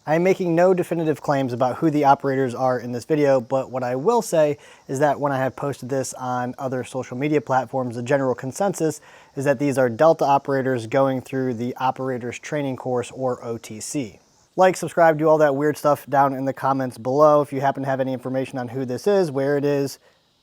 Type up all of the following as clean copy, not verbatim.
I am making no definitive claims about who the operators are in this video, but what I will say is that when I have posted this on other social media platforms, the general consensus is that these are Delta operators going through the Operators Training Course, or OTC. Like, subscribe, do all that weird stuff down in the comments below. If you happen to have any information on who this is, where it is,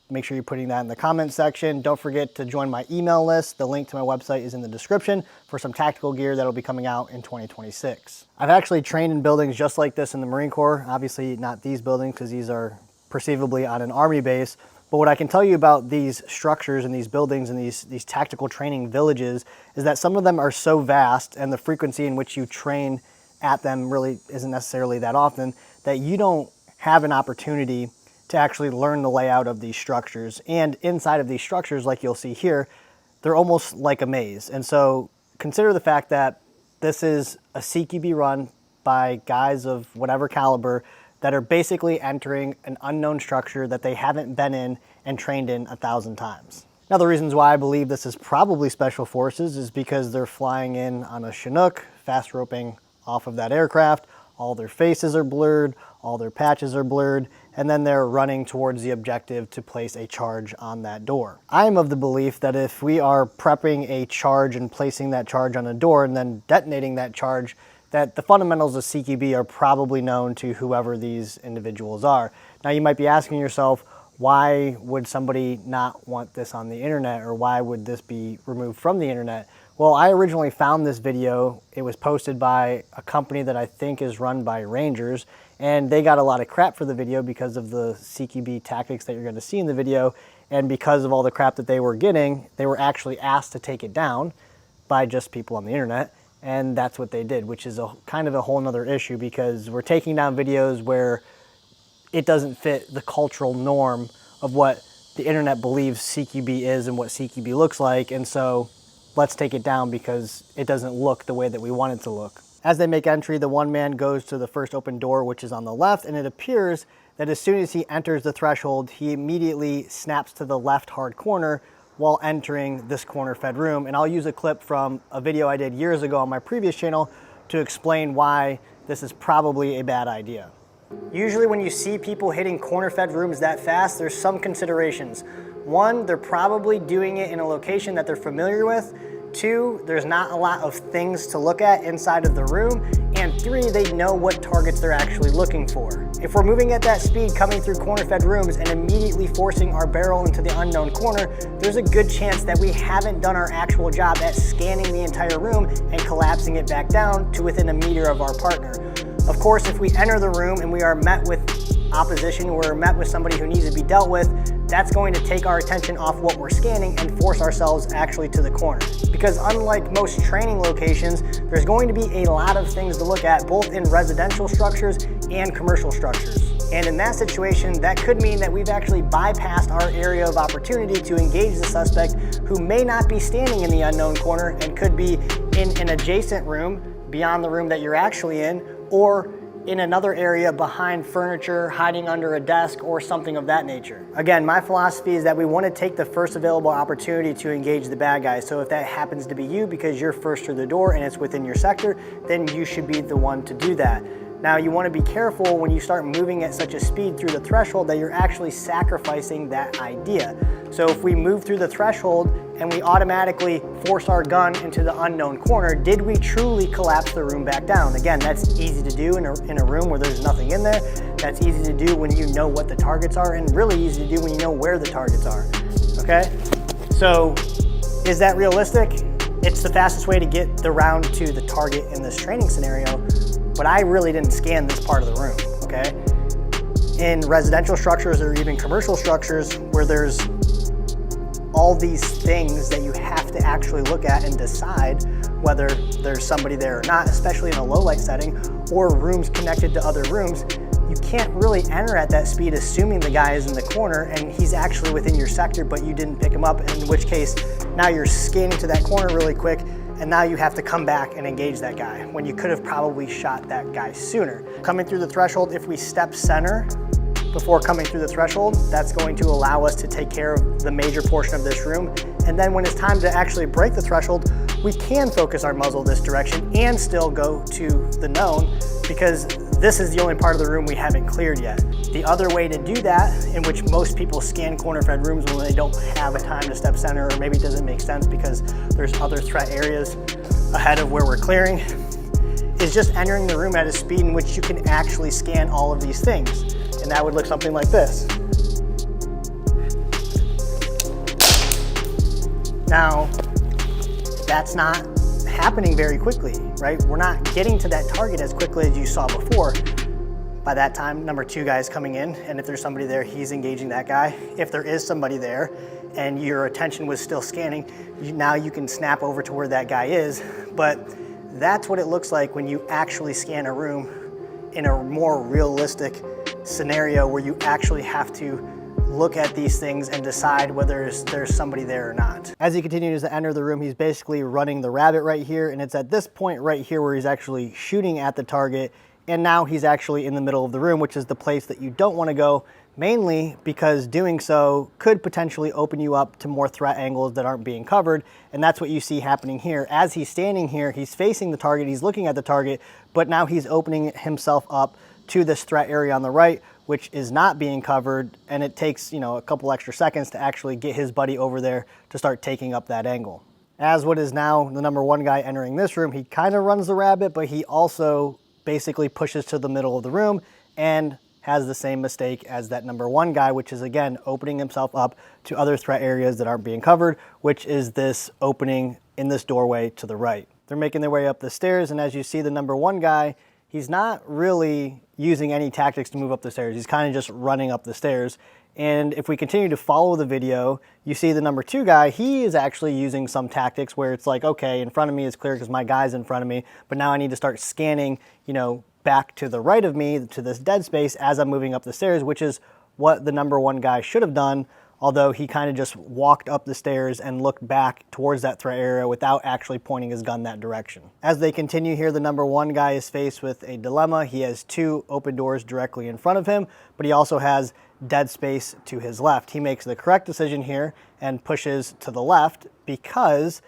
make sure you're putting that in the comment section. Don't forget to join my email list. The link to my website is in the description for some tactical gear that'll be coming out in 2026. I've actually trained in buildings just like this in the Marine Corps. Obviously not these buildings, because these are perceivably on an Army base. But what I can tell you about these structures and these buildings and these tactical training villages is that some of them are so vast, and the frequency in which you train at them really isn't necessarily that often, that you don't have an opportunity to actually learn the layout of these structures. And inside of these structures, like you'll see here, they're almost like a maze. And so consider the fact that this is a CQB run by guys of whatever caliber that are basically entering an unknown structure that they haven't been in and trained in 1,000 times. Now, the reasons why I believe this is probably Special Forces is because they're flying in on a Chinook, fast roping off of that aircraft. All their faces are blurred, all their patches are blurred, and then they're running towards the objective to place a charge on that door. I am of the belief that if we are prepping a charge and placing that charge on a door and then detonating that charge, that the fundamentals of CQB are probably known to whoever these individuals are. Now, you might be asking yourself, why would somebody not want this on the internet, or why would this be removed from the internet? Well, I originally found this video. It was posted by a company that I think is run by Rangers, and they got a lot of crap for the video because of the CQB tactics that you're going to see in the video, and because of all the crap that they were getting, they were actually asked to take it down by just people on the internet, and that's what they did, which is a kind of a whole nother issue, because we're taking down videos where it doesn't fit the cultural norm of what the internet believes CQB is and what CQB looks like, and so let's take it down because it doesn't look the way that we want it to look. As they make entry, the one man goes to the first open door, which is on the left, and it appears that as soon as he enters the threshold, he immediately snaps to the left hard corner while entering this corner fed room. And I'll use a clip from a video I did years ago on my previous channel to explain why this is probably a bad idea. Usually when you see people hitting corner fed rooms that fast, there's some considerations. One, they're probably doing it in a location that they're familiar with. Two, there's not a lot of things to look at inside of the room. And three, they know what targets they're actually looking for. If we're moving at that speed, coming through corner fed rooms and immediately forcing our barrel into the unknown corner, there's a good chance that we haven't done our actual job at scanning the entire room and collapsing it back down to within a meter of our partner. Of course, if we enter the room and we are met with opposition, we're met with somebody who needs to be dealt with, that's going to take our attention off what we're scanning and force ourselves actually to the corner. Because unlike most training locations, there's going to be a lot of things to look at, both in residential structures and commercial structures. And in that situation, that could mean that we've actually bypassed our area of opportunity to engage the suspect, who may not be standing in the unknown corner and could be in an adjacent room beyond the room that you're actually in, or in another area behind furniture, hiding under a desk, or something of that nature. Again, my philosophy is that we want to take the first available opportunity to engage the bad guy. So if that happens to be you because you're first through the door and it's within your sector, then you should be the one to do that. Now, you want to be careful when you start moving at such a speed through the threshold that you're actually sacrificing that idea. So if we move through the threshold and we automatically force our gun into the unknown corner, did we truly collapse the room back down? Again, that's easy to do in a room where there's nothing in there. That's easy to do when you know what the targets are, and really easy to do when you know where the targets are, okay? So is that realistic? It's the fastest way to get the round to the target in this training scenario, but I really didn't scan this part of the room, okay? In residential structures or even commercial structures where there's all these things that you have to actually look at and decide whether there's somebody there or not, especially in a low light setting or rooms connected to other rooms, you can't really enter at that speed assuming the guy is in the corner and he's actually within your sector, but you didn't pick him up, in which case now you're scanning to that corner really quick, and now you have to come back and engage that guy when you could have probably shot that guy sooner. Coming through the threshold, if we step center before coming through the threshold, that's going to allow us to take care of the major portion of this room. And then when it's time to actually break the threshold, we can focus our muzzle this direction and still go to the known, because this is the only part of the room we haven't cleared yet. The other way to do that, in which most people scan corner fed rooms when they don't have a time to step center, or maybe it doesn't make sense because there's other threat areas ahead of where we're clearing, is just entering the room at a speed in which you can actually scan all of these things. And that would look something like this. Now, that's not happening very quickly, right? We're not getting to that target as quickly as you saw before. By that time, number 2 guy is coming in, and if there's somebody there, he's engaging that guy. If there is somebody there and your attention was still scanning, now you can snap over to where that guy is. But that's what it looks like when you actually scan a room in a more realistic scenario where you actually have to look at these things and decide whether there's somebody there or not. As he continues to enter the room, he's basically running the rabbit right here, and it's at this point right here where he's actually shooting at the target, and now he's actually in the middle of the room, which is the place that you don't want to go, mainly because doing so could potentially open you up to more threat angles that aren't being covered, and that's what you see happening here. As he's standing here, he's facing the target, he's looking at the target, but now he's opening himself up to this threat area on the right, which is not being covered, and it takes, a couple extra seconds to actually get his buddy over there to start taking up that angle. As what is now the number 1 guy entering this room, he kind of runs the rabbit, but he also basically pushes to the middle of the room and has the same mistake as that number 1 guy, which is again opening himself up to other threat areas that aren't being covered, which is this opening in this doorway to the right. They're making their way up the stairs, and as you see, the number 1 guy, he's not really using any tactics to move up the stairs. He's kind of just running up the stairs. And if we continue to follow the video, you see the number 2 guy, he is actually using some tactics where it's like, okay, in front of me is clear because my guy's in front of me, but now I need to start scanning, back to the right of me to this dead space as I'm moving up the stairs, which is what the number 1 guy should have done, although he kind of just walked up the stairs and looked back towards that threat area without actually pointing his gun that direction. As they continue here, the number 1 guy is faced with a dilemma. He has 2 open doors directly in front of him, but he also has dead space to his left. He makes the correct decision here and pushes to the left because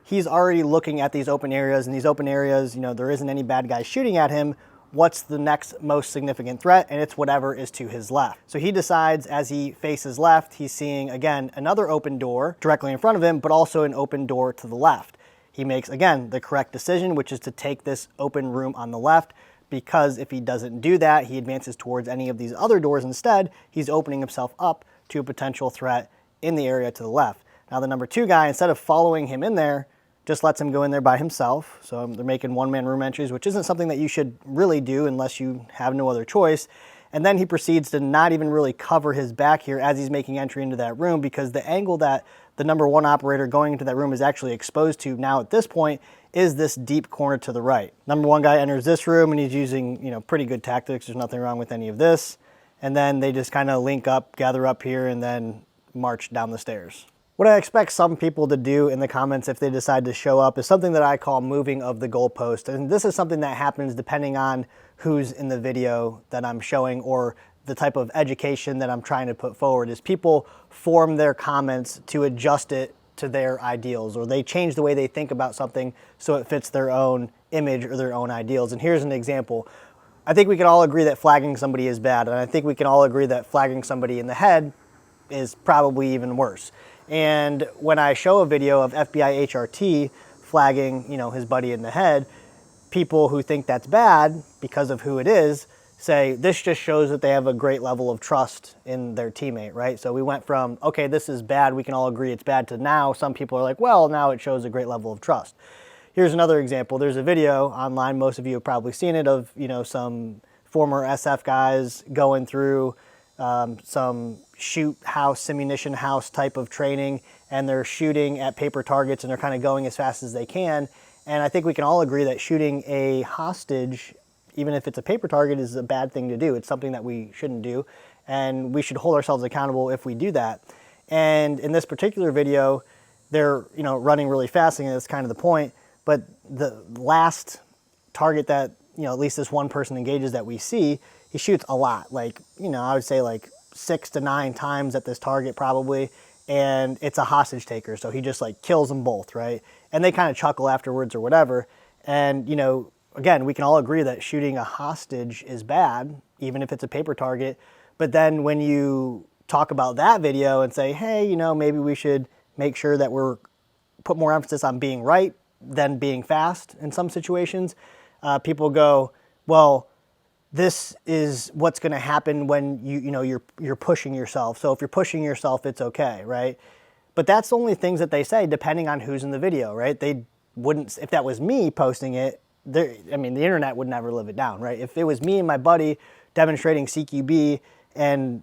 he's already looking at these open areas, and these open areas, there isn't any bad guys shooting at him. What's the next most significant threat? And it's whatever is to his left. So he decides as he faces left, he's seeing, again, another open door directly in front of him, but also an open door to the left. He makes, again, the correct decision, which is to take this open room on the left, because if he doesn't do that, he advances towards any of these other doors instead, he's opening himself up to a potential threat in the area to the left. Now the number 2 guy, instead of following him in there, just lets him go in there by himself. So they're making one-man room entries, which isn't something that you should really do unless you have no other choice. And then he proceeds to not even really cover his back here as he's making entry into that room, because the angle that the number 1 operator going into that room is actually exposed to now at this point is this deep corner to the right. Number 1 guy enters this room and he's using, pretty good tactics. There's nothing wrong with any of this. And then they just kind of link up, gather up here, and then march down the stairs. What I expect some people to do in the comments if they decide to show up is something that I call moving of the goalpost. And this is something that happens depending on who's in the video that I'm showing or the type of education that I'm trying to put forward, is people form their comments to adjust it to their ideals, or they change the way they think about something so it fits their own image or their own ideals. And here's an example. I think we can all agree that flagging somebody is bad, and I think we can all agree that flagging somebody in the head is probably even worse. And when I show a video of FBI HRT flagging, his buddy in the head, people who think that's bad because of who it is say this just shows that they have a great level of trust in their teammate, right? So we went from, okay, this is bad, we can all agree it's bad, to now some people are like, well, now it shows a great level of trust. Here's another example. There's a video online, most of you have probably seen it, of some former SF guys going through some shoot house, ammunition house type of training, and they're shooting at paper targets and they're kind of going as fast as they can. And I think we can all agree that shooting a hostage, even if it's a paper target, is a bad thing to do. It's something that we shouldn't do, and we should hold ourselves accountable if we do that. And in this particular video, they're running really fast, and that's kind of the point. But the last target that at least this one person engages that we see, he shoots a lot, I would say 6 to 9 times at this target probably, and it's a hostage taker. So he just like kills them both, right? And they kind of chuckle afterwards or whatever. And, you know, again, we can all agree that shooting a hostage is bad, even if it's a paper target. But then when you talk about that video and say, hey, you know, maybe we should make sure that we're put more emphasis on being right than being fast in some situations, people go, well, this is what's going to happen when you're pushing yourself. So if you're pushing yourself, it's okay, right? But that's the only things that they say, depending on who's in the video, right? They wouldn't, if that was me posting it, I mean, the internet would never live it down, right? If it was me and my buddy demonstrating CQB and,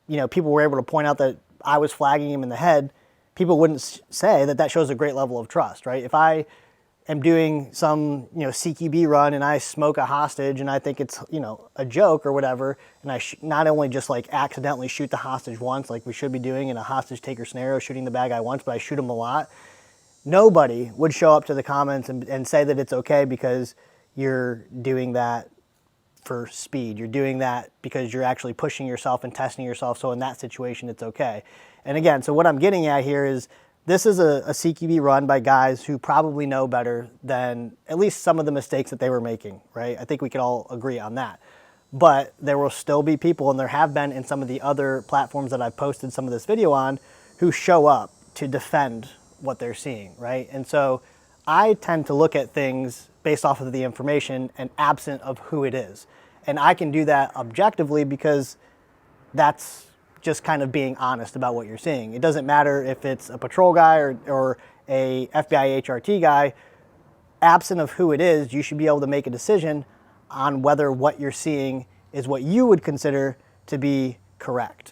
you know, people were able to point out that I was flagging him in the head, people wouldn't say that that shows a great level of trust, right? If I am doing some, you know, CQB run and I smoke a hostage and I think it's, you know, a joke or whatever, and I not only just like accidentally shoot the hostage once, like we should be doing in a hostage taker scenario, shooting the bad guy once, but I shoot him a lot, nobody would show up to the comments and say that it's okay because you're doing that for speed. You're doing that because you're actually pushing yourself and testing yourself. So in that situation, it's okay. And again, so what I'm getting at here is this is a CQB run by guys who probably know better than at least some of the mistakes that they were making, right? I think we can all agree on that. But there will still be people, and there have been in some of the other platforms that I've posted some of this video on, who show up to defend what they're seeing, right? And so I tend to look at things based off of the information and absent of who it is. And I can do that objectively because that's just kind of being honest about what you're seeing. It doesn't matter if it's a patrol guy or a FBI HRT guy. Absent of who it is, you should be able to make a decision on whether what you're seeing is what you would consider to be correct.